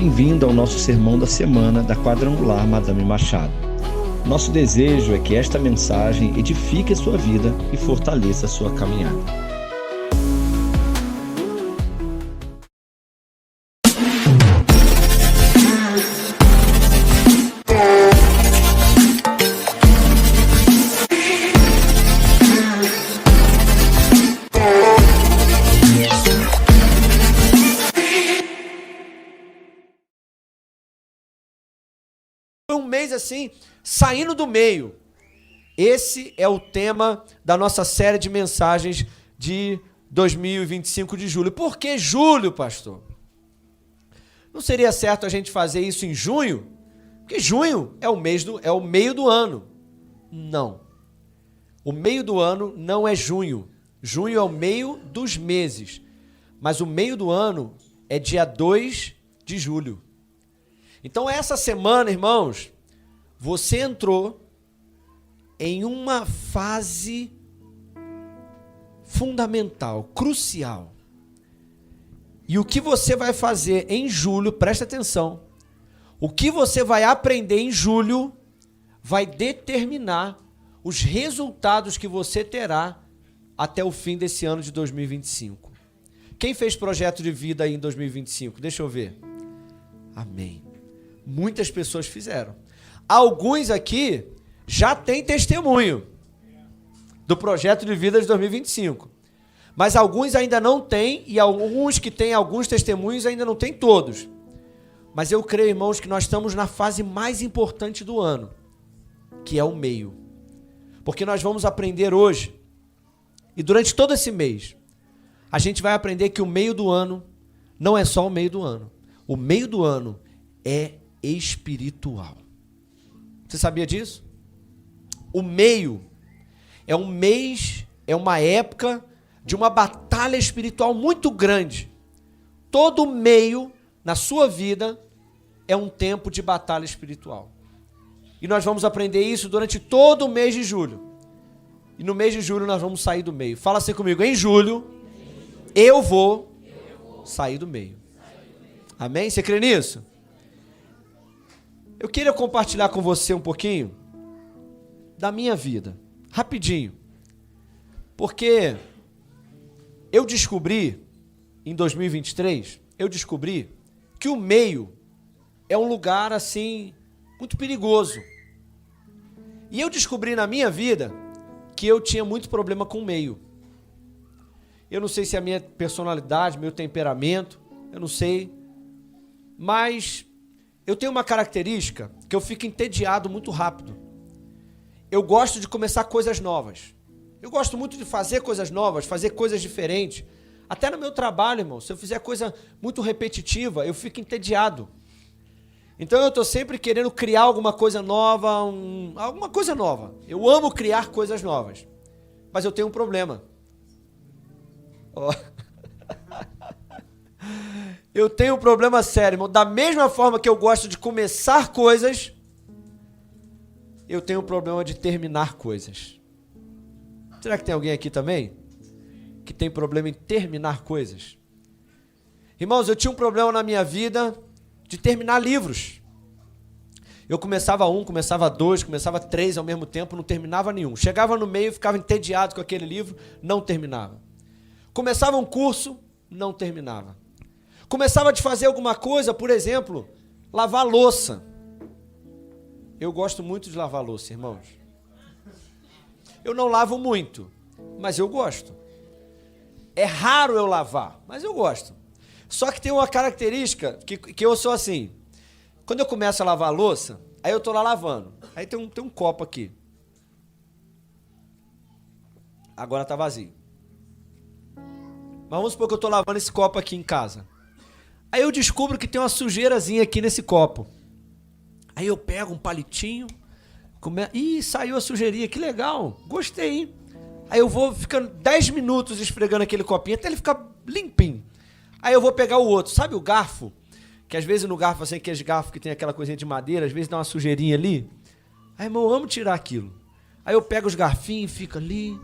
Bem-vindo ao nosso sermão da semana da Quadrangular Madame Machado. Nosso desejo é que esta mensagem edifique a sua vida e fortaleça a sua caminhada. Um mês assim, saindo do meio. Esse é o tema da nossa série de mensagens de 2025 de julho. Por que julho, pastor? Não seria certo a gente fazer isso em junho? Porque junho é o meio do ano. Não. O meio do ano não é junho. Junho é o meio dos meses. Mas o meio do ano é dia 2 de julho. Então, essa semana, irmãos, você entrou em uma fase fundamental, crucial. E o que você vai fazer em julho, presta atenção, o que você vai aprender em julho vai determinar os resultados que você terá até o fim desse ano de 2025. Quem fez projeto de vida aí em 2025? Deixa eu ver. Amém. Muitas pessoas fizeram. Alguns aqui já têm testemunho do projeto de vida de 2025. Mas alguns ainda não têm, e alguns que têm alguns testemunhos ainda não têm todos. Mas eu creio, irmãos, que nós estamos na fase mais importante do ano, que é o meio. Porque nós vamos aprender hoje, e durante todo esse mês, a gente vai aprender que o meio do ano não é só o meio do ano. O meio do ano é espiritual. Você sabia disso? O meio é um mês, é uma época de uma batalha espiritual muito grande. Todo meio na sua vida é um tempo de batalha espiritual. E nós vamos aprender isso durante todo o mês de julho. E no mês de julho nós vamos sair do meio. Fala assim comigo, em julho eu vou sair do meio. Amém? Você crê nisso? Eu queria compartilhar com você um pouquinho da minha vida, rapidinho, porque eu descobri, em 2023, que o meio é um lugar, assim, muito perigoso. E eu descobri na minha vida que eu tinha muito problema com o meio. Eu não sei se é a minha personalidade, meu temperamento, eu não sei, mas eu tenho uma característica que eu fico entediado muito rápido. Eu gosto de começar coisas novas. Eu gosto muito de fazer coisas novas, fazer coisas diferentes. Até no meu trabalho, irmão, se eu fizer coisa muito repetitiva, eu fico entediado. Então eu estou sempre querendo criar alguma coisa nova, alguma coisa nova. Eu amo criar coisas novas. Mas eu tenho um problema. Oh. Eu tenho um problema sério, irmão. Da mesma forma que eu gosto de começar coisas, eu tenho um problema de terminar coisas. Será que tem alguém aqui também que tem problema em terminar coisas? Irmãos, eu tinha um problema na minha vida de terminar livros. Eu começava um, começava dois, começava três ao mesmo tempo, não terminava nenhum. Chegava no meio, ficava entediado com aquele livro, não terminava. Começava um curso, não terminava. Começava a fazer alguma coisa, por exemplo, lavar louça. Eu gosto muito de lavar louça, irmãos. Eu não lavo muito, mas eu gosto. É raro eu lavar, mas eu gosto. Só que tem uma característica que eu sou assim. Quando eu começo a lavar a louça, aí eu tô lá lavando. Aí tem um copo aqui. Agora tá vazio. Mas vamos supor que eu tô lavando esse copo aqui em casa. Aí eu descubro que tem uma sujeirazinha aqui nesse copo. Aí eu pego um palitinho, Ih, saiu a sujeirinha, que legal, gostei, hein? Aí eu vou ficando 10 minutos esfregando aquele copinho até ele ficar limpinho. Aí eu vou pegar o outro, sabe o garfo? Que às vezes no garfo, assim, aqueles garfos que tem aquela coisinha de madeira, às vezes dá uma sujeirinha ali. Aí, irmão, eu amo tirar aquilo. Aí eu pego os garfinhos, fica ali,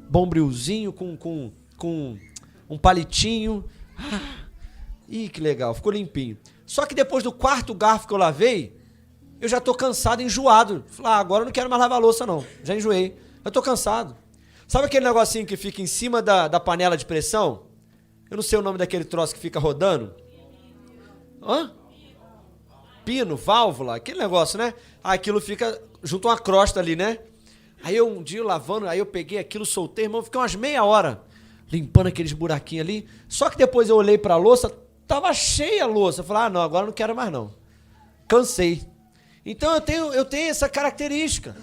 bombrilzinho com um palitinho. Ih, que legal, ficou limpinho. Só que depois do quarto garfo que eu lavei, eu já tô cansado, enjoado. Falei, agora eu não quero mais lavar a louça não, já enjoei, eu tô cansado. Sabe aquele negocinho que fica em cima da panela de pressão? Eu não sei o nome daquele troço que fica rodando. Hã? Pino, válvula, aquele negócio, né? Aquilo fica junto a uma crosta ali, né? Aí eu um dia lavando, aí eu peguei aquilo, soltei, irmão, fiquei umas meia hora limpando aqueles buraquinhos ali. Só que depois eu olhei pra louça, tava cheia a louça. Eu falei, não, agora eu não quero mais não. Cansei. Então eu tenho essa característica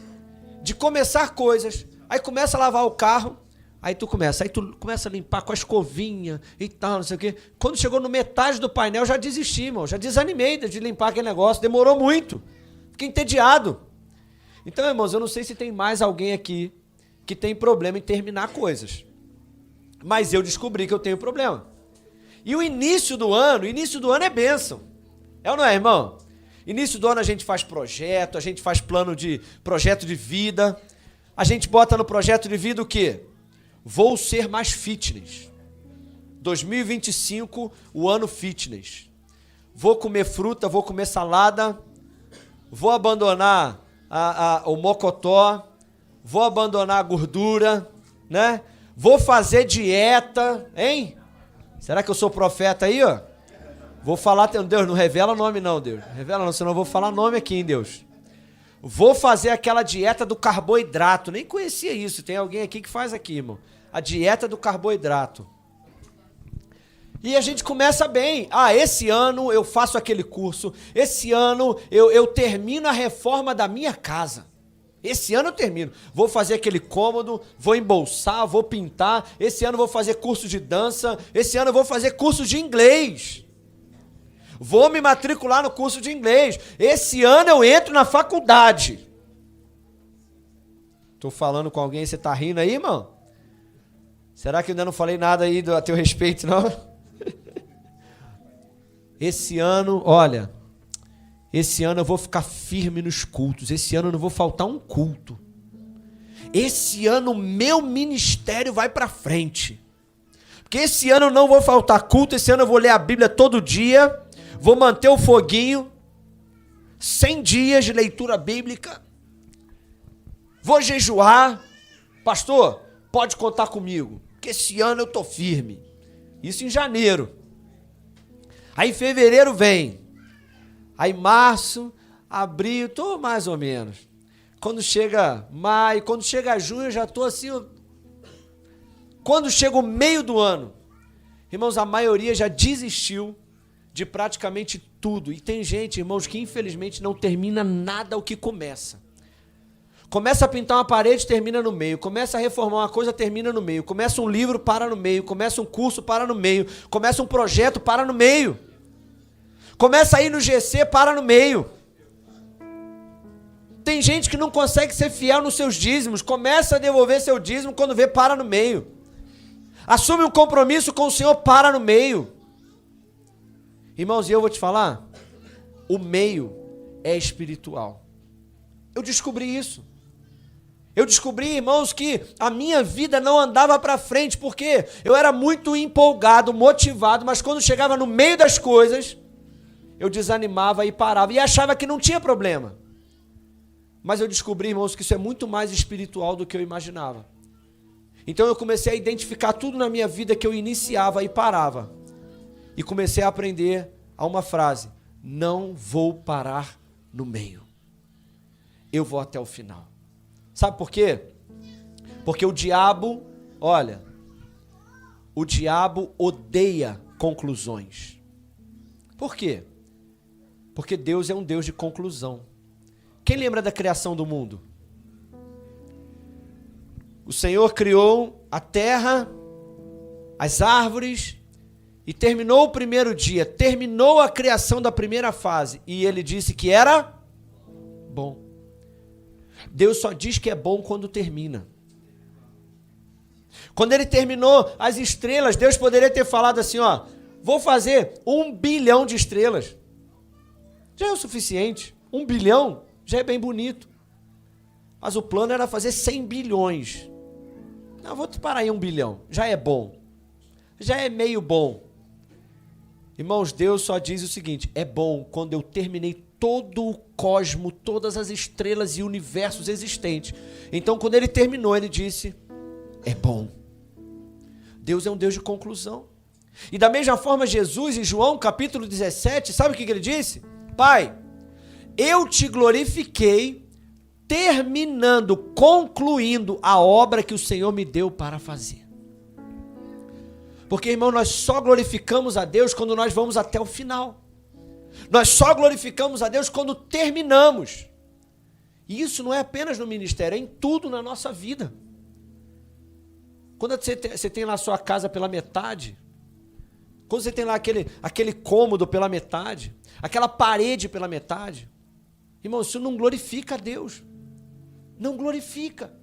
de começar coisas, aí começa a lavar o carro, aí tu começa a limpar com a escovinha e tal, não sei o quê. Quando chegou no metade do painel, eu já desisti, irmão, já desanimei de limpar aquele negócio, demorou muito, fiquei entediado. Então, irmãos, eu não sei se tem mais alguém aqui que tem problema em terminar coisas, mas eu descobri que eu tenho problema. E o início do ano é bênção, é ou não é, irmão? Início do ano a gente faz projeto, a gente faz projeto de vida, a gente bota no projeto de vida o quê? Vou ser mais fitness. 2025, o ano fitness. Vou comer fruta, vou comer salada, vou abandonar o mocotó, vou abandonar a gordura, né? Vou fazer dieta, hein? Será que eu sou profeta aí, ó? Vou falar, Deus, não revela nome não, Deus. Revela não, senão eu vou falar nome aqui, hein, Deus. Vou fazer aquela dieta do carboidrato. Nem conhecia isso. Tem alguém aqui que faz aqui, irmão. A dieta do carboidrato. E a gente começa bem. Esse ano eu faço aquele curso. Esse ano eu termino a reforma da minha casa. Esse ano eu termino. Vou fazer aquele cômodo, vou embolsar, vou pintar. Esse ano eu vou fazer curso de dança. Esse ano eu vou fazer curso de inglês. Vou me matricular no curso de inglês. Esse ano eu entro na faculdade. Tô falando com alguém, você tá rindo aí, irmão? Será que eu ainda não falei nada aí a teu respeito, não? Esse ano, olha, esse ano eu vou ficar firme nos cultos. Esse ano não vou faltar um culto. Esse ano o meu ministério vai pra frente. Porque esse ano eu não vou faltar culto. Esse ano eu vou ler a Bíblia todo dia. Vou manter o foguinho, 100 dias de leitura bíblica, vou jejuar. Pastor, pode contar comigo, porque esse ano eu tô firme. Isso em janeiro. Aí fevereiro vem, aí março, abril, tô mais ou menos. Quando chega maio, quando chega junho, eu já tô assim. Quando chega o meio do ano, irmãos, a maioria já desistiu de praticamente tudo. E tem gente, irmãos, que infelizmente não termina nada o que começa. Começa a pintar uma parede, termina no meio. Começa a reformar uma coisa, termina no meio. Começa um livro, para no meio. Começa um curso, para no meio. Começa um projeto, para no meio. Começa a ir no GC, para no meio. Tem gente que não consegue ser fiel nos seus dízimos. Começa a devolver seu dízimo, quando vê, para no meio. Assume um compromisso com o Senhor, para no meio. Irmãos, e eu vou te falar, o meio é espiritual. Eu descobri isso. Eu descobri, irmãos, que a minha vida não andava para frente, porque eu era muito empolgado, motivado, mas quando chegava no meio das coisas, eu desanimava e parava, e achava que não tinha problema. Mas eu descobri, irmãos, que isso é muito mais espiritual do que eu imaginava. Então eu comecei a identificar tudo na minha vida que eu iniciava e parava. E comecei a aprender a uma frase: não vou parar no meio. Eu vou até o final. Sabe por quê? Porque o diabo, olha, o diabo odeia conclusões. Por quê? Porque Deus é um Deus de conclusão. Quem lembra da criação do mundo? O Senhor criou a terra, as árvores, e terminou o primeiro dia, terminou a criação da primeira fase, e ele disse que era bom. Deus só diz que é bom quando termina. Quando ele terminou as estrelas, Deus poderia ter falado assim, vou fazer 1 bilhão de estrelas. Já é o suficiente. 1 bilhão já é bem bonito. Mas o plano era fazer 100 bilhões. Não, vou parar em 1 bilhão. Já é bom. Já é meio bom. Irmãos, Deus só diz o seguinte: é bom quando eu terminei todo o cosmo, todas as estrelas e universos existentes. Então, quando ele terminou, ele disse: é bom. Deus é um Deus de conclusão. E da mesma forma, Jesus, em João capítulo 17, sabe o que ele disse? Pai, eu te glorifiquei, terminando, concluindo a obra que o Senhor me deu para fazer. Porque, irmão, nós só glorificamos a Deus quando nós vamos até o final. Nós só glorificamos a Deus quando terminamos. E isso não é apenas no ministério, é em tudo na nossa vida. Quando você tem lá a sua casa pela metade, quando você tem lá aquele cômodo pela metade, aquela parede pela metade, irmão, isso não glorifica a Deus. Não glorifica.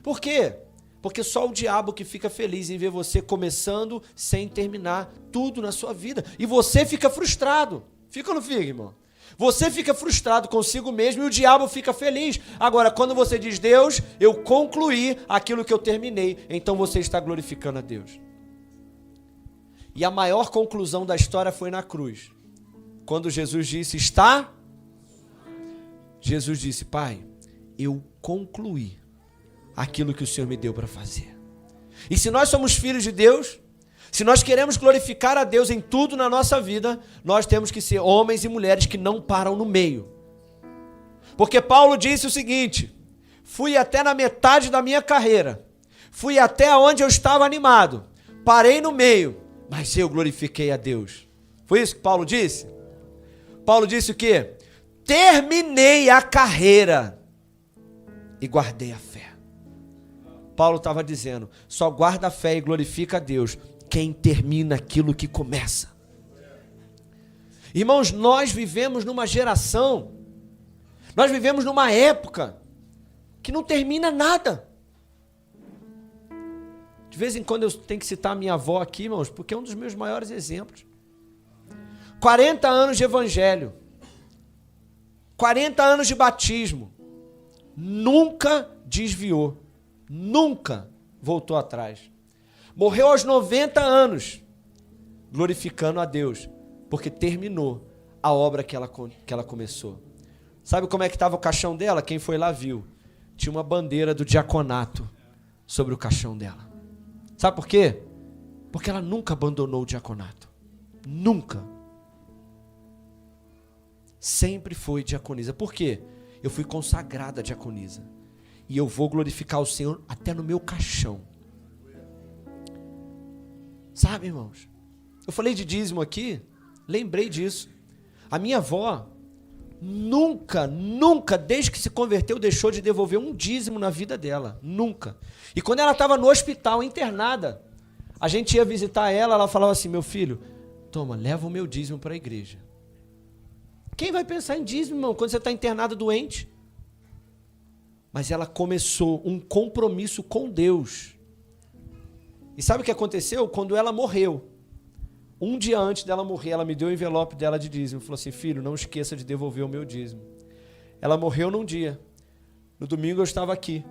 Por quê? Porque só o diabo que fica feliz em ver você começando sem terminar tudo na sua vida. E você fica frustrado. Fica ou não fica, irmão? Você fica frustrado consigo mesmo e o diabo fica feliz. Agora, quando você diz: Deus, eu concluí aquilo que eu terminei, então você está glorificando a Deus. E a maior conclusão da história foi na cruz. Quando Jesus disse: está? Jesus disse: Pai, eu concluí aquilo que o Senhor me deu para fazer. E se nós somos filhos de Deus, se nós queremos glorificar a Deus em tudo na nossa vida, nós temos que ser homens e mulheres que não param no meio. Porque Paulo disse o seguinte: fui até na metade da minha carreira, fui até onde eu estava animado, parei no meio, mas eu glorifiquei a Deus. Foi isso que Paulo disse? Paulo disse o quê? Terminei a carreira e guardei a fé. Paulo estava dizendo: só guarda a fé e glorifica a Deus quem termina aquilo que começa. Irmãos, nós vivemos numa geração, nós vivemos numa época que não termina nada. De vez em quando eu tenho que citar a minha avó aqui, irmãos, porque é um dos meus maiores exemplos. 40 anos de evangelho, 40 anos de batismo, nunca desviou. Nunca voltou atrás. Morreu aos 90 anos, glorificando a Deus, porque terminou a obra que ela começou. Sabe como é que estava o caixão dela? Quem foi lá viu. Tinha uma bandeira do diaconato sobre o caixão dela. Sabe por quê? Porque ela nunca abandonou o diaconato. Nunca. Sempre foi diaconisa. Por quê? Eu fui consagrada diaconisa. E eu vou glorificar o Senhor até no meu caixão. Sabe, irmãos? Eu falei de dízimo aqui, lembrei disso. A minha avó nunca, desde que se converteu, deixou de devolver um dízimo na vida dela. Nunca. E quando ela estava no hospital, internada, a gente ia visitar ela, ela falava assim: meu filho, toma, leva o meu dízimo para a igreja. Quem vai pensar em dízimo, irmão, quando você está internado doente? Mas ela começou um compromisso com Deus. E sabe o que aconteceu? Quando ela morreu, um dia antes dela morrer, ela me deu o envelope dela de dízimo. Falou assim: filho, não esqueça de devolver o meu dízimo. Ela morreu num dia. No domingo eu estava aqui.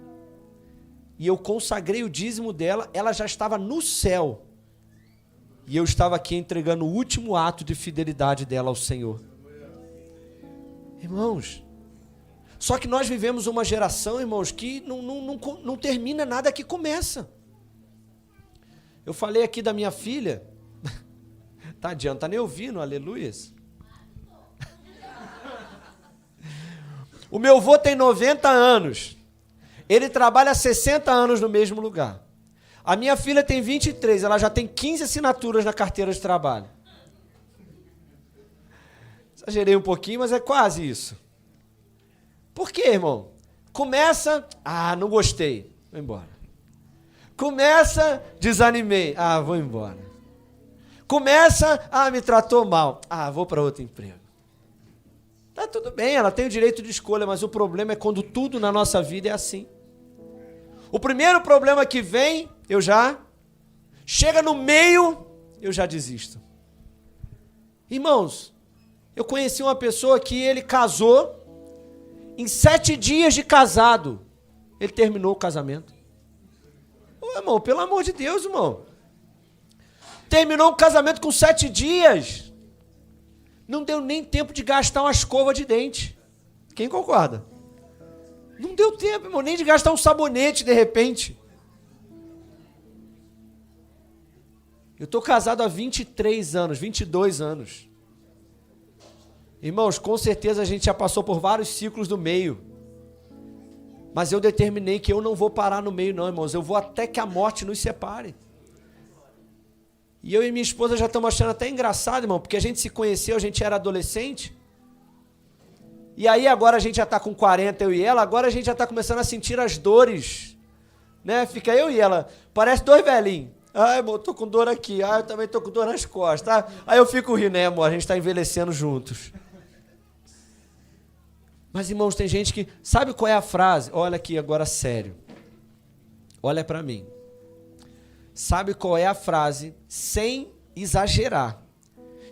E eu consagrei o dízimo dela, ela já estava no céu. E eu estava aqui entregando o último ato de fidelidade dela ao Senhor. Irmãos, só que nós vivemos uma geração, irmãos, que não termina nada que começa. Eu falei aqui da minha filha. Tadinha, não tá nem ouvindo, aleluias. O meu avô tem 90 anos. Ele trabalha há 60 anos no mesmo lugar. A minha filha tem 23, ela já tem 15 assinaturas na carteira de trabalho. Exagerei um pouquinho, mas é quase isso. Por quê, irmão? Começa, não gostei, vou embora. Começa, desanimei, vou embora. Começa, me tratou mal, vou para outro emprego. Tá tudo bem, ela tem o direito de escolha, mas o problema é quando tudo na nossa vida é assim. O primeiro problema que vem, chega no meio, eu já desisto. Irmãos, eu conheci uma pessoa que ele casou, em 7 dias de casado, ele terminou o casamento. Ô, irmão, pelo amor de Deus, irmão. Terminou o casamento com 7 dias. Não deu nem tempo de gastar uma escova de dente. Quem concorda? Não deu tempo, irmão, nem de gastar um sabonete de repente. Eu estou casado há 23 anos, 22 anos. Irmãos, com certeza a gente já passou por vários ciclos do meio. Mas eu determinei que eu não vou parar no meio não, irmãos. Eu vou até que a morte nos separe. E eu e minha esposa já estamos achando até engraçado, irmão, porque a gente se conheceu, a gente era adolescente. E aí agora a gente já está com 40, eu e ela, agora a gente já está começando a sentir as dores. Né? Fica eu e ela, parece dois velhinhos. Ai, amor, tô com dor aqui. Ai, eu também tô com dor nas costas. Ah, aí eu fico rindo, né, amor? A gente está envelhecendo juntos. Mas, irmãos, tem gente que... Sabe qual é a frase? Olha aqui agora, sério. Olha para mim. Sabe qual é a frase, sem exagerar,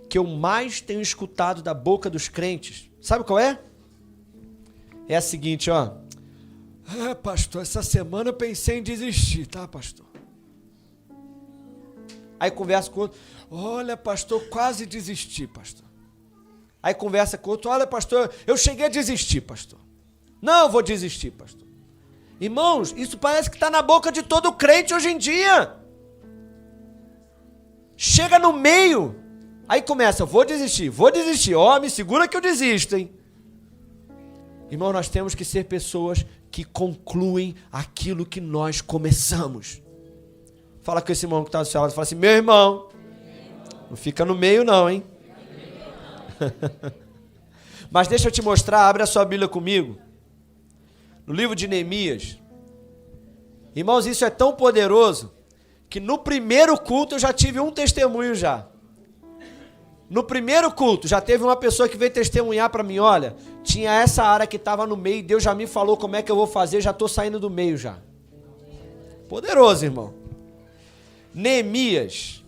que eu mais tenho escutado da boca dos crentes? Sabe qual é? É a seguinte, ó. Ah, pastor, essa semana eu pensei em desistir, tá, pastor? Aí conversa com o outro. Olha, pastor, quase desisti, pastor. Aí conversa com o outro. Olha, pastor, eu cheguei a desistir, pastor. Não, vou desistir, pastor. Irmãos, isso parece que está na boca de todo crente hoje em dia. Chega no meio, aí começa, vou desistir. Ó, me segura que eu desisto, hein? Irmão, nós temos que ser pessoas que concluem aquilo que nós começamos. Fala com esse irmão que está do seu lado, fala assim, meu irmão, não fica no meio não, hein? Mas deixa eu te mostrar, abre a sua Bíblia comigo, no livro de Neemias. Irmãos, isso é tão poderoso, que no primeiro culto eu já tive um testemunho já. No primeiro culto, já teve uma pessoa que veio testemunhar para mim, olha, tinha essa área que estava no meio, Deus já me falou como é que eu vou fazer, já estou saindo do meio já. Poderoso, irmão. Neemias.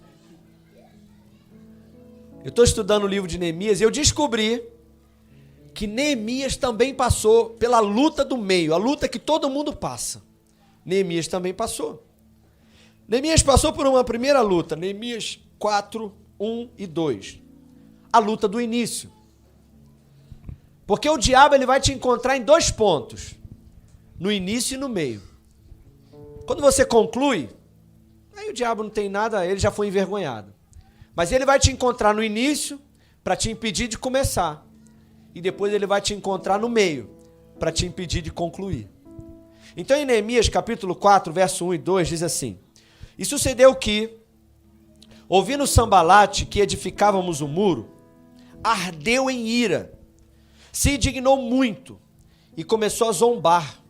Eu estou estudando o livro de Neemias e eu descobri que Neemias também passou pela luta do meio, a luta que todo mundo passa. Neemias também passou. Neemias passou por uma primeira luta, Neemias 4, 1 e 2. A luta do início. Porque o diabo ele vai te encontrar em dois pontos, no início e no meio. Quando você conclui, aí o diabo não tem nada, ele já foi envergonhado. Mas ele vai te encontrar no início para te impedir de começar. E depois ele vai te encontrar no meio para te impedir de concluir. Então em Neemias capítulo 4, verso 1 e 2 diz assim: E sucedeu que, ouvindo Sambalate que edificávamos o muro, ardeu em ira, se indignou muito e começou a zombar.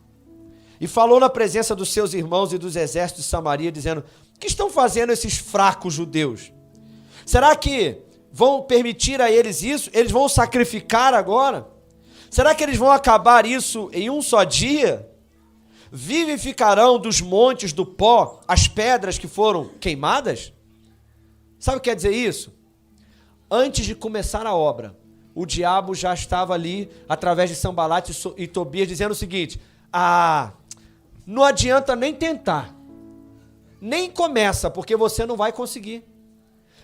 E falou na presença dos seus irmãos e dos exércitos de Samaria, dizendo: O que estão fazendo esses fracos judeus? Será que vão permitir a eles isso? Eles vão sacrificar agora? Será que eles vão acabar isso em um só dia? Vivificarão dos montes do pó as pedras que foram queimadas? Sabe o que quer dizer isso? Antes de começar a obra, o diabo já estava ali, através de Sambalate e Tobias, dizendo o seguinte: não adianta nem tentar, nem começa, porque você não vai conseguir.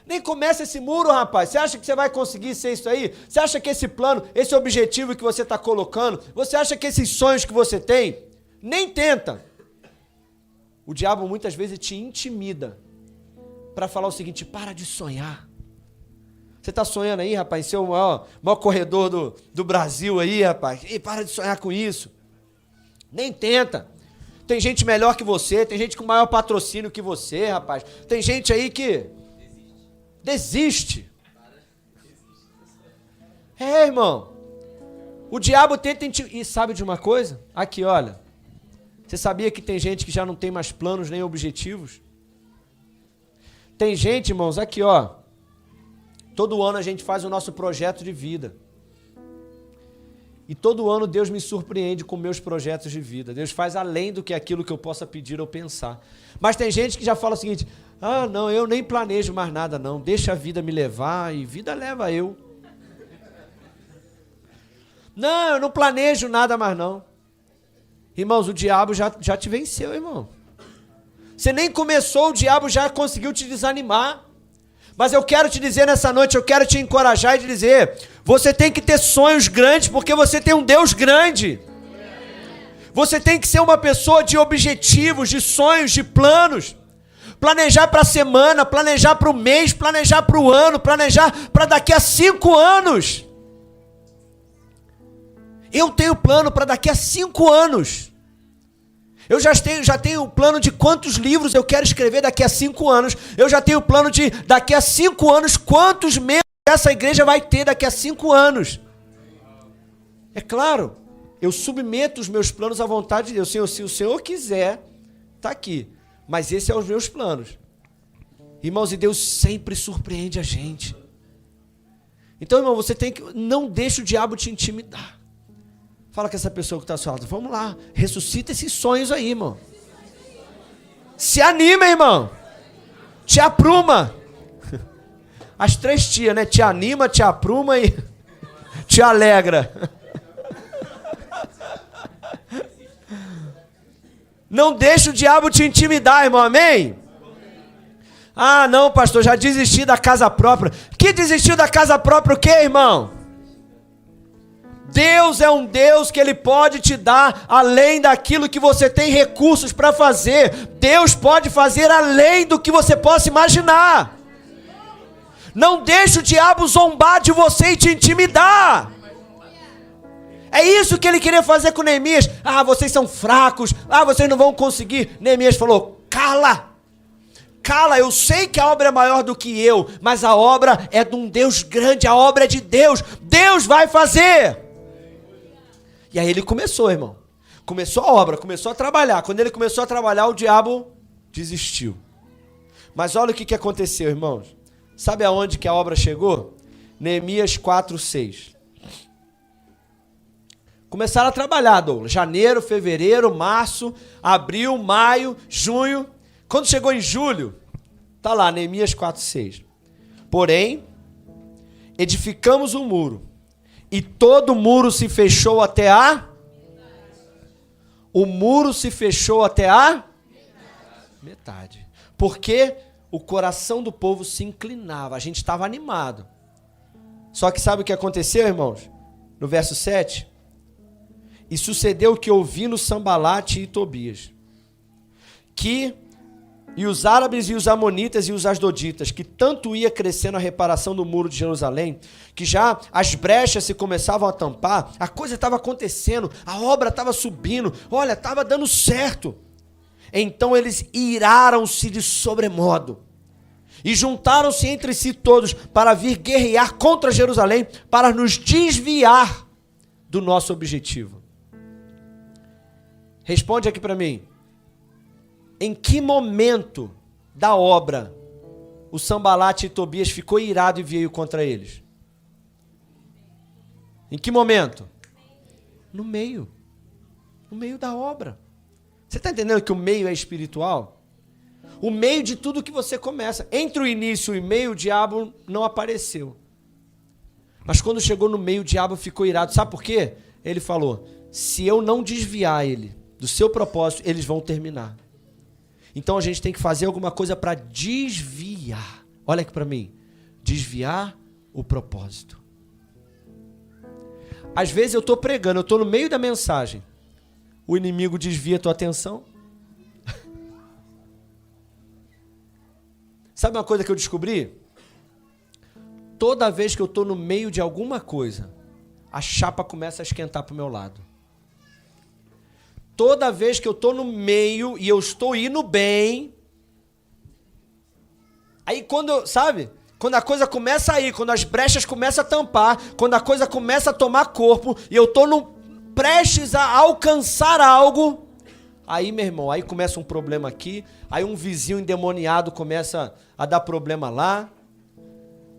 Nem começa esse muro, rapaz. Você acha que você vai conseguir ser isso aí? Você acha que esse plano, esse objetivo que você está colocando, você acha que esses sonhos que você tem, nem tenta. O diabo muitas vezes te intimida para falar o seguinte: para de sonhar. Você está sonhando aí, rapaz, em ser o maior corredor do Brasil aí, rapaz. E para de sonhar com isso. Nem tenta. Tem gente melhor que você, tem gente com maior patrocínio que você, rapaz. Tem gente aí que desiste. Irmão. O diabo tenta... E sabe de uma coisa? Aqui, olha. Você sabia que tem gente que já não tem mais planos nem objetivos? Tem gente, irmãos, aqui, ó. Todo ano a gente faz o nosso projeto de vida. E todo ano Deus me surpreende com meus projetos de vida. Deus faz além do que aquilo que eu possa pedir ou pensar. Mas tem gente que já fala o seguinte: não, eu nem planejo mais nada não. Deixa a vida me levar e vida leva eu. Não, eu não planejo nada mais não. Irmãos, o diabo já te venceu, irmão. Você nem começou, o diabo já conseguiu te desanimar. Mas eu quero te dizer nessa noite, eu quero te encorajar e te dizer, você tem que ter sonhos grandes, porque você tem um Deus grande. Você tem que ser uma pessoa de objetivos, de sonhos, de planos. Planejar para a semana, planejar para o mês, planejar para o ano, planejar para daqui a 5 anos. Eu tenho plano para daqui a 5 anos. Eu já tenho plano de quantos livros eu quero escrever daqui a 5 anos. Eu já tenho plano de daqui a 5 anos quantos membros essa igreja vai ter daqui a 5 anos. É claro, eu submeto os meus planos à vontade de Deus. Senhor, se o Senhor quiser, está aqui. Mas esses são os meus planos. Irmãos, e Deus sempre surpreende a gente. Então, irmão, você tem que... Não deixe o diabo te intimidar. Fala com essa pessoa que está ao seu lado. Vamos lá, ressuscita esses sonhos aí, irmão. Se anima, irmão. Te apruma. As 3 tias, né? Te anima, te apruma e te alegra. Não deixa o diabo te intimidar, irmão, amém? Ah, não, pastor, já desisti da casa própria. Que desistiu da casa própria o quê, irmão? Deus é um Deus que Ele pode te dar além daquilo que você tem recursos para fazer. Deus pode fazer além do que você possa imaginar. Não deixe o diabo zombar de você e te intimidar. É isso que ele queria fazer com Neemias. Ah, vocês são fracos. Ah, vocês não vão conseguir. Neemias falou, cala. Cala, eu sei que a obra é maior do que eu, mas a obra é de um Deus grande, a obra é de Deus. Deus vai fazer. E aí ele começou, irmão. Começou a obra, começou a trabalhar. Quando ele começou a trabalhar, o diabo desistiu. Mas olha o que aconteceu, irmãos. Sabe aonde que a obra chegou? Neemias 4:6. Começaram a trabalhar, Douglas. Janeiro, fevereiro, março, abril, maio, junho. Quando chegou em julho, tá lá, Neemias 4:6. Porém, edificamos um muro, e todo o muro se fechou até a... O muro se fechou até a... Metade. Porque o coração do povo se inclinava, a gente estava animado. Só que sabe o que aconteceu, irmãos? No verso 7... E sucedeu que ouvindo Sambalate e Tobias, e os árabes e os amonitas e os asdoditas, que tanto ia crescendo a reparação do muro de Jerusalém, que já as brechas se começavam a tampar, a coisa estava acontecendo, a obra estava subindo, olha, estava dando certo. Então eles iraram-se de sobremodo, e juntaram-se entre si todos para vir guerrear contra Jerusalém, para nos desviar do nosso objetivo. Responde aqui para mim. Em que momento da obra o Sambalate e Tobias ficou irado e veio contra eles? Em que momento? No meio. No meio da obra. Você está entendendo que o meio é espiritual? O meio de tudo que você começa. Entre o início e o meio, o diabo não apareceu. Mas quando chegou no meio, o diabo ficou irado. Sabe por quê? Ele falou, se eu não desviar ele do seu propósito, eles vão terminar. Então a gente tem que fazer alguma coisa para desviar. Olha aqui para mim. Desviar o propósito. Às vezes eu estou pregando, eu estou no meio da mensagem. O inimigo desvia a tua atenção. Sabe uma coisa que eu descobri? Toda vez que eu estou no meio de alguma coisa, a chapa começa a esquentar para o meu lado. Toda vez que eu estou no meio e eu estou indo bem, aí quando, sabe? Quando a coisa começa a ir, quando as brechas começam a tampar, quando a coisa começa a tomar corpo, e eu estou prestes a alcançar algo, aí, meu irmão, aí começa um problema aqui, aí um vizinho endemoniado começa a dar problema lá.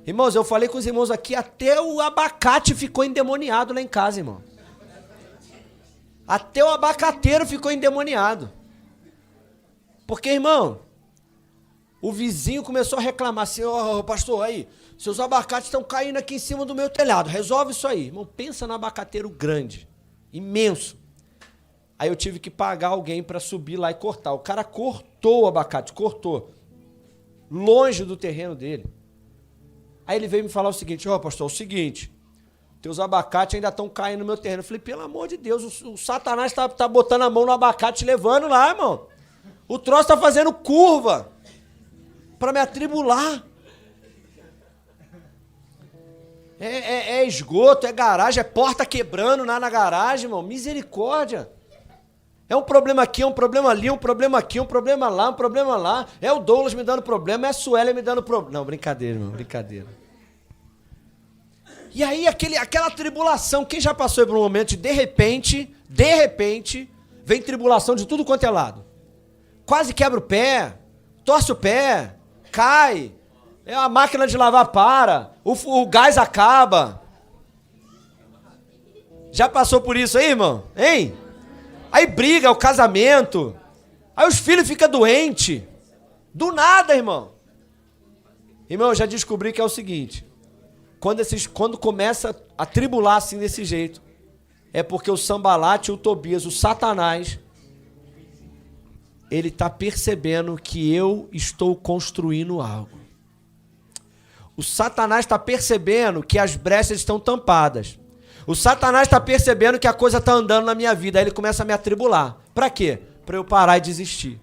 Irmãos, eu falei com os irmãos aqui, até o abacate ficou endemoniado lá em casa, irmão. Até o abacateiro ficou endemoniado. Porque, irmão, o vizinho começou a reclamar assim, ó, pastor, aí, seus abacates estão caindo aqui em cima do meu telhado, resolve isso aí. Irmão, pensa no abacateiro grande, imenso. Aí eu tive que pagar alguém para subir lá e cortar. O cara cortou o abacate, cortou, longe do terreno dele. Aí ele veio me falar o seguinte: ó, pastor, é o seguinte, teus abacates ainda estão caindo no meu terreno. Eu falei, pelo amor de Deus, o Satanás tá botando a mão no abacate levando lá, irmão. O troço tá fazendo curva para me atribular. É esgoto, é garagem, é porta quebrando lá na garagem, irmão. Misericórdia. É um problema aqui, é um problema ali, um problema aqui, um problema lá, um problema lá. É o Douglas me dando problema, é a Suélia me dando problema. Não, brincadeira, irmão, brincadeira. E aí aquela tribulação, quem já passou por um momento de repente, vem tribulação de tudo quanto é lado. Quase quebra o pé, torce o pé, cai, a máquina de lavar para, o gás acaba. Já passou por isso aí, irmão? Hein? Aí briga, o casamento, aí os filhos ficam doentes. Do nada, irmão. Irmão, eu já descobri que é o seguinte: quando começa a tribular assim desse jeito, é porque o Sambalate e o Tobias, o Satanás, ele está percebendo que eu estou construindo algo. O Satanás está percebendo que as brechas estão tampadas. O Satanás está percebendo que a coisa está andando na minha vida. Aí ele começa a me atribular. Para quê? Para eu parar e desistir.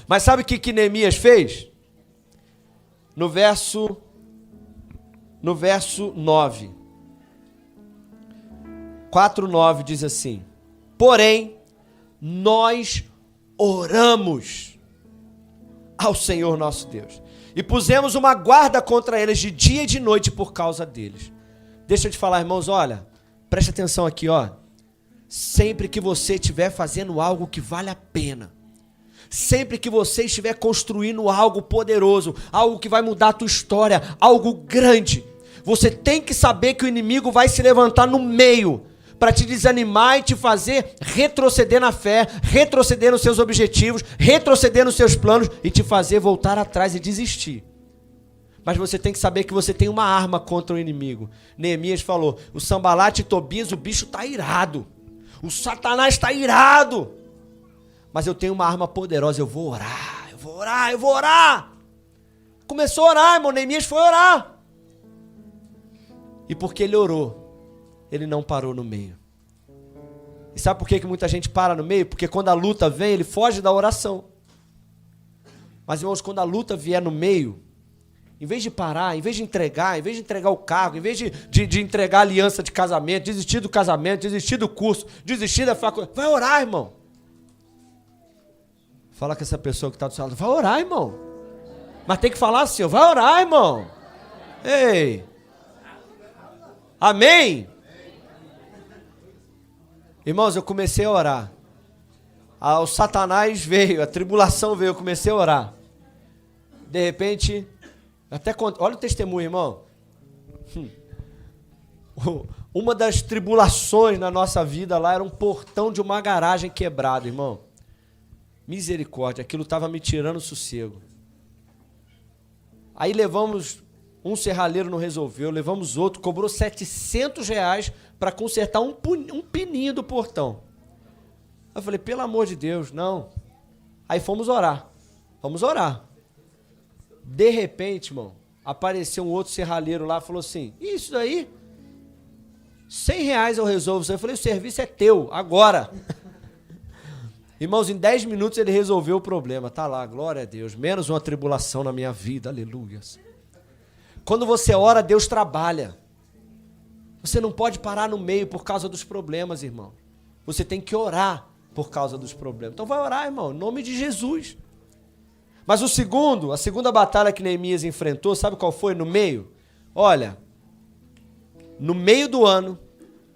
Mas sabe o que Neemias fez? No verso 9. 4:9 diz assim: porém, nós oramos ao Senhor nosso Deus e pusemos uma guarda contra eles de dia e de noite por causa deles. Deixa eu te falar, irmãos, olha, preste atenção aqui, ó. Sempre que você estiver fazendo algo que vale a pena, sempre que você estiver construindo algo poderoso, algo que vai mudar a tua história, algo grande, você tem que saber que o inimigo vai se levantar no meio para te desanimar e te fazer retroceder na fé, retroceder nos seus objetivos, retroceder nos seus planos e te fazer voltar atrás e desistir. Mas você tem que saber que você tem uma arma contra o inimigo. Neemias falou, o Sambalate e Tobias, o bicho está irado. O Satanás está irado. Mas eu tenho uma arma poderosa, eu vou orar. Começou a orar, irmão, Neemias foi orar. E porque ele orou, ele não parou no meio. E sabe por que muita gente para no meio? Porque quando a luta vem, ele foge da oração. Mas, irmãos, quando a luta vier no meio, em vez de parar, em vez de entregar o cargo, em vez de entregar a aliança de casamento, desistir do casamento, desistir do curso, desistir da faculdade, vai orar, irmão. Fala com essa pessoa que está do seu lado, vai orar, irmão. Mas tem que falar assim, vai orar, irmão. Ei. Amém? Irmãos, eu comecei a orar. O Satanás veio, a tribulação veio, eu comecei a orar. De repente, olha o testemunho, irmão. Uma das tribulações na nossa vida lá era um portão de uma garagem quebrado, irmão. Misericórdia, aquilo estava me tirando o sossego. Aí levamos, um serralheiro não resolveu, levamos outro, cobrou R$700 para consertar um pininho do portão. Eu falei, pelo amor de Deus, não. Aí fomos orar. De repente, irmão, apareceu um outro serralheiro lá e falou assim, isso daí? R$100 eu resolvo. Eu falei, o serviço é teu, agora. Irmãos, em 10 minutos ele resolveu o problema. Tá lá, glória a Deus. Menos uma tribulação na minha vida, aleluias. Quando você ora, Deus trabalha. Você não pode parar no meio por causa dos problemas, irmão. Você tem que orar por causa dos problemas. Então vai orar, irmão, em nome de Jesus. Mas a segunda batalha que Neemias enfrentou, sabe qual foi? No meio? Olha, no meio do ano,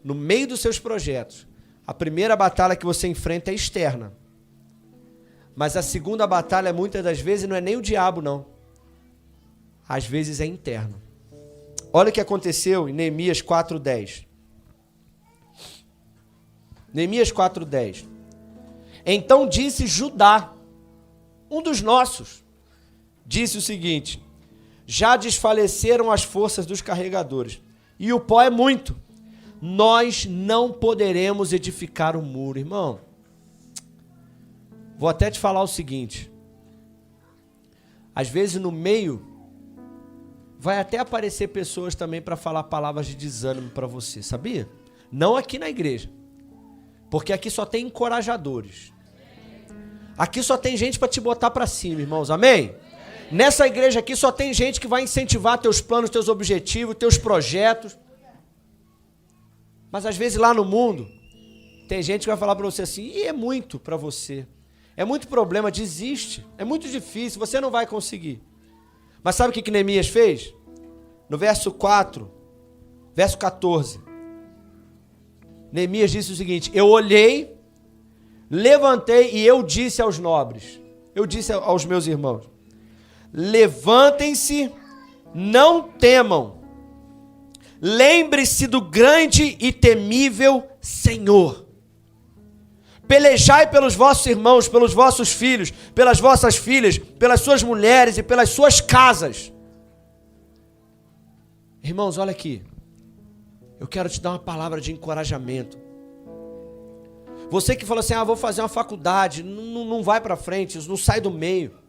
no meio dos seus projetos, a primeira batalha que você enfrenta é externa. Mas a segunda batalha, muitas das vezes, não é nem o diabo, não. Às vezes é interno. Olha o que aconteceu em Neemias 4:10. Neemias 4:10. Então disse Judá, um dos nossos, disse o seguinte, já desfaleceram as forças dos carregadores, e o pó é muito. Nós não poderemos edificar o muro. Irmão, vou até te falar o seguinte, às vezes no meio vai até aparecer pessoas também para falar palavras de desânimo para você, sabia? Não aqui na igreja. Porque aqui só tem encorajadores. Aqui só tem gente para te botar para cima, irmãos. Amém? Nessa igreja aqui só tem gente que vai incentivar teus planos, teus objetivos, teus projetos. Mas às vezes lá no mundo, tem gente que vai falar para você assim, e é muito para você. É muito problema, desiste. É muito difícil, você não vai conseguir. Mas sabe o que Neemias fez? No verso 4, verso 14. Neemias disse o seguinte, eu olhei, levantei e eu disse aos nobres, eu disse aos meus irmãos, levantem-se, não temam, lembre-se do grande e temível Senhor. Pelejai pelos vossos irmãos, pelos vossos filhos, pelas vossas filhas, pelas suas mulheres e pelas suas casas. Irmãos, olha aqui. Eu quero te dar uma palavra de encorajamento. Você que falou assim, vou fazer uma faculdade, não vai para frente, não sai do meio.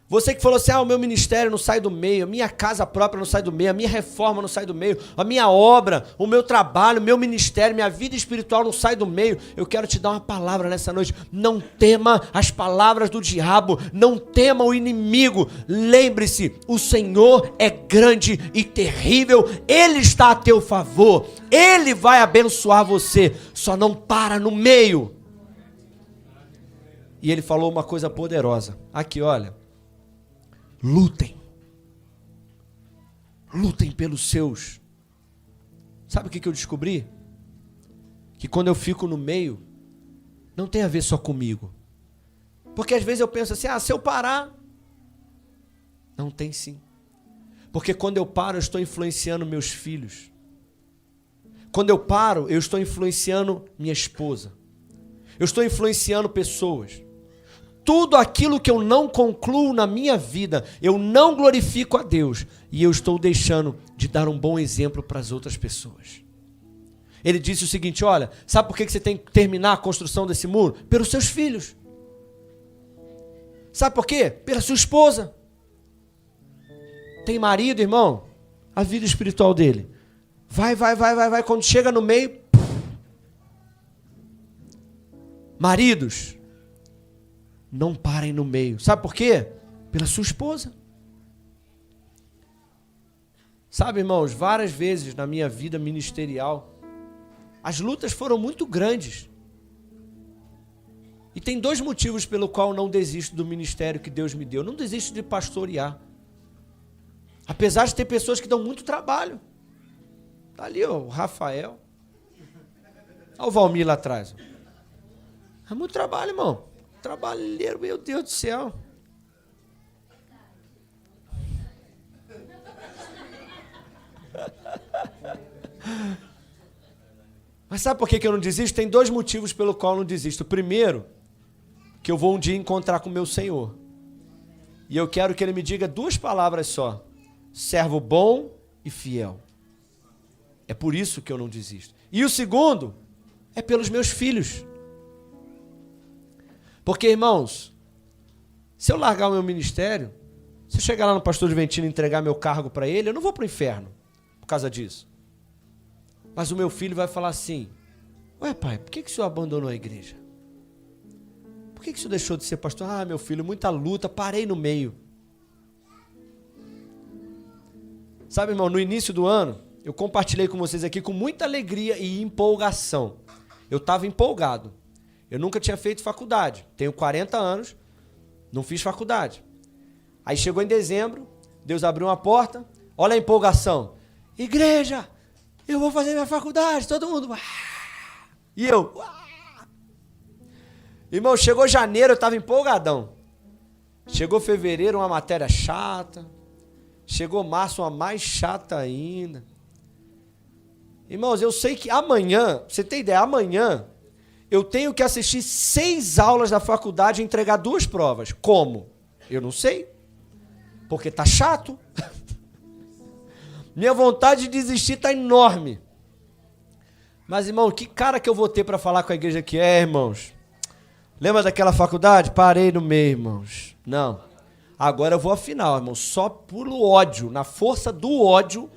Você que falou assim, o meu ministério não sai do meio, a minha casa própria não sai do meio, a minha reforma não sai do meio, a minha obra, o meu trabalho, o meu ministério, minha vida espiritual não sai do meio. Eu quero te dar uma palavra nessa noite. Não tema as palavras do diabo, não tema o inimigo. Lembre-se, o Senhor é grande e terrível, Ele está a teu favor, Ele vai abençoar você, só não para no meio. E Ele falou uma coisa poderosa, aqui olha. Lutem. Lutem pelos seus. Sabe o que eu descobri? Que quando eu fico no meio, não tem a ver só comigo. Porque às vezes eu penso assim, se eu parar. Não tem sim. Porque quando eu paro, eu estou influenciando meus filhos. Quando eu paro, eu estou influenciando minha esposa. Eu estou influenciando pessoas. Tudo aquilo que eu não concluo na minha vida, eu não glorifico a Deus. E eu estou deixando de dar um bom exemplo para as outras pessoas. Ele disse o seguinte, olha, sabe por que você tem que terminar a construção desse muro? Pelos seus filhos. Sabe por quê? Pela sua esposa. Tem marido, irmão? A vida espiritual dele. Vai. Quando chega no meio... Maridos... Não parem no meio. Sabe por quê? Pela sua esposa. Sabe, irmãos, várias vezes na minha vida ministerial, as lutas foram muito grandes. E tem 2 motivos pelo qual eu não desisto do ministério que Deus me deu. Eu não desisto de pastorear. Apesar de ter pessoas que dão muito trabalho. Está ali, o Rafael. Olha o Valmir lá atrás. É muito trabalho, irmão. Trabalheiro, meu Deus do céu. Mas sabe por que eu não desisto? Tem 2 motivos pelo qual eu não desisto. O primeiro, que eu vou um dia encontrar com o meu Senhor. E eu quero que Ele me diga 2 palavras só. Servo bom e fiel. É por isso que eu não desisto. E o segundo, é pelos meus filhos. Porque, irmãos, se eu largar o meu ministério, se eu chegar lá no pastor Juventino e entregar meu cargo para ele, eu não vou para o inferno por causa disso. Mas o meu filho vai falar assim, ué pai, por que o senhor abandonou a igreja? Por que o senhor deixou de ser pastor? Meu filho, muita luta, parei no meio. Sabe, irmão, no início do ano, eu compartilhei com vocês aqui com muita alegria e empolgação. Eu estava empolgado. Eu nunca tinha feito faculdade. Tenho 40 anos, não fiz faculdade. Aí chegou em dezembro, Deus abriu uma porta, olha a empolgação. Igreja, eu vou fazer minha faculdade, todo mundo. E eu. Irmão, chegou janeiro, eu estava empolgadão. Chegou fevereiro, uma matéria chata. Chegou março, uma mais chata ainda. Irmãos, eu sei que amanhã, pra você ter ideia, amanhã eu tenho que assistir 6 aulas da faculdade e entregar 2 provas. Como? Eu não sei. Porque tá chato. Minha vontade de desistir tá enorme. Mas, irmão, que cara que eu vou ter para falar com a igreja que irmãos? Lembra daquela faculdade? Parei no meio, irmãos. Não. Agora eu vou afinar, irmão. Só pelo ódio, na força do ódio,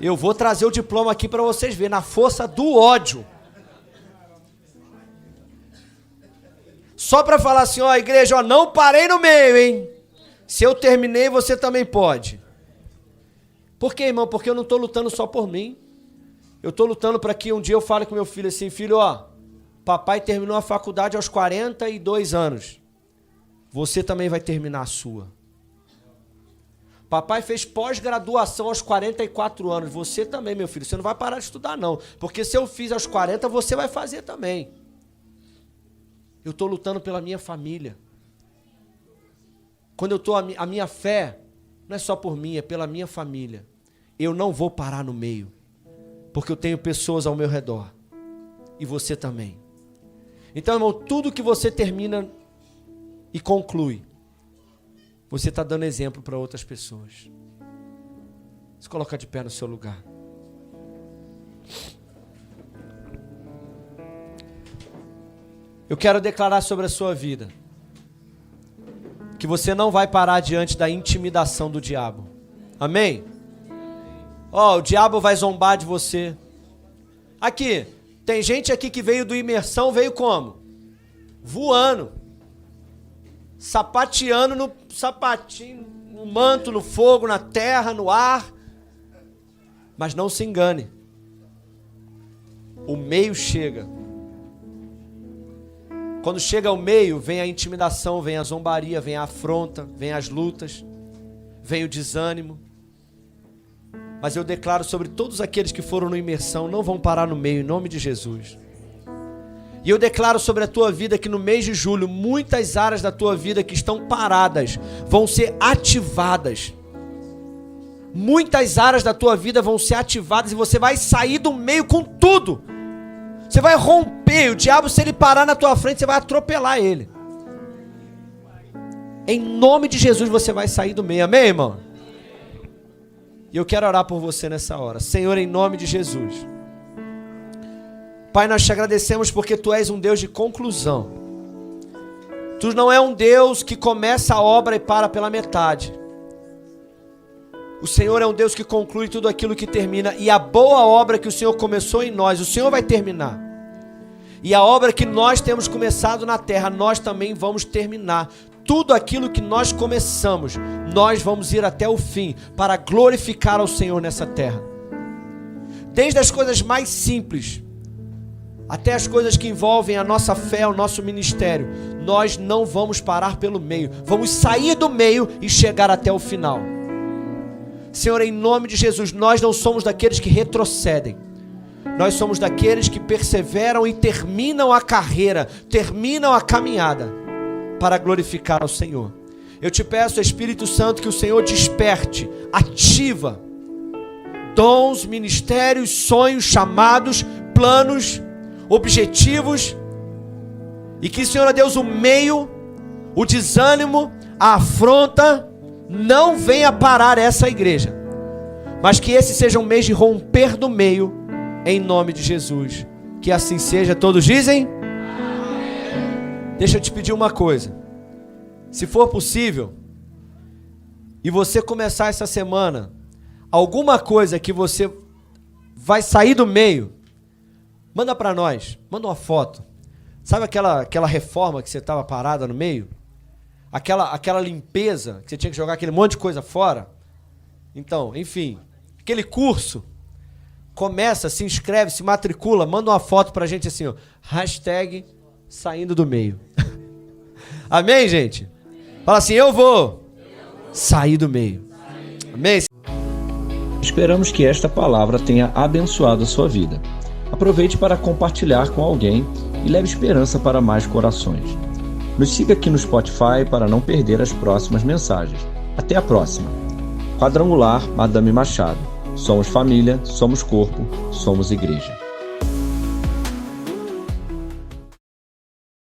eu vou trazer o diploma aqui para vocês verem. Na força do ódio. Só para falar assim, ó, igreja, ó, não parei no meio, hein? Se eu terminei, você também pode. Por quê, irmão? Porque eu não estou lutando só por mim. Eu estou lutando para que um dia eu fale com meu filho assim, filho, ó, papai terminou a faculdade aos 42 anos. Você também vai terminar a sua. Papai fez pós-graduação aos 44 anos. Você também, meu filho. Você não vai parar de estudar, não. Porque se eu fiz aos 40, você vai fazer também. Eu estou lutando pela minha família. Quando eu estou, a minha fé, não é só por mim, é pela minha família. Eu não vou parar no meio. Porque eu tenho pessoas ao meu redor. E você também. Então, irmão, tudo que você termina e conclui, você está dando exemplo para outras pessoas. Se coloca de pé no seu lugar. Eu quero declarar sobre a sua vida que você não vai parar diante da intimidação do diabo. Amém? Ó, o diabo vai zombar de você. Aqui, tem gente aqui que veio do imersão, veio como? Voando. Sapateando no sapatinho, no manto, no fogo, na terra, no ar. Mas não se engane. O meio chega. Quando chega ao meio, vem a intimidação, vem a zombaria, vem a afronta, vem as lutas, vem o desânimo. Mas eu declaro sobre todos aqueles que foram no imersão, não vão parar no meio, em nome de Jesus. E eu declaro sobre a tua vida que no mês de julho, muitas áreas da tua vida que estão paradas vão ser ativadas. Muitas áreas da tua vida vão ser ativadas e você vai sair do meio com tudo. Você vai romper. O diabo, se ele parar na tua frente, você vai atropelar ele. Em nome de Jesus você vai sair do meio. Amém, irmão? E eu quero orar por você nessa hora. Senhor, em nome de Jesus. Pai, nós te agradecemos porque Tu és um Deus de conclusão. Tu não é um Deus que começa a obra e para pela metade. O Senhor é um Deus que conclui tudo aquilo que termina. E a boa obra que o Senhor começou em nós, o Senhor vai terminar. E a obra que nós temos começado na terra, nós também vamos terminar. Tudo aquilo que nós começamos, nós vamos ir até o fim para glorificar ao Senhor nessa terra. Desde as coisas mais simples até as coisas que envolvem a nossa fé, o nosso ministério, nós não vamos parar pelo meio. Vamos sair do meio e chegar até o final. Senhor, em nome de Jesus, nós não somos daqueles que retrocedem. Nós somos daqueles que perseveram e terminam a carreira, terminam a caminhada para glorificar ao Senhor. Eu te peço, Espírito Santo, que o Senhor desperte, ativa dons, ministérios, sonhos, chamados, planos, objetivos, e que, Senhor Deus, o meio, o desânimo, a afronta não venha parar essa igreja, mas que esse seja um mês de romper do meio, em nome de Jesus. Que assim seja. Todos dizem? Amém. Deixa eu te pedir uma coisa, se for possível, e você começar essa semana, alguma coisa que você vai sair do meio, manda para nós, manda uma foto. Sabe aquela reforma que você estava parada no meio? Aquela limpeza, que você tinha que jogar aquele monte de coisa fora? Então, enfim, aquele curso, começa, se inscreve, se matricula, manda uma foto pra gente assim, ó, hashtag saindo do meio. Amém, gente? Fala assim, eu vou sair do meio. Amém? Esperamos que esta palavra tenha abençoado a sua vida. Aproveite para compartilhar com alguém e leve esperança para mais corações. Nos siga aqui no Spotify para não perder as próximas mensagens. Até a próxima. Quadrangular Madame Machado. Somos família, somos corpo, somos igreja.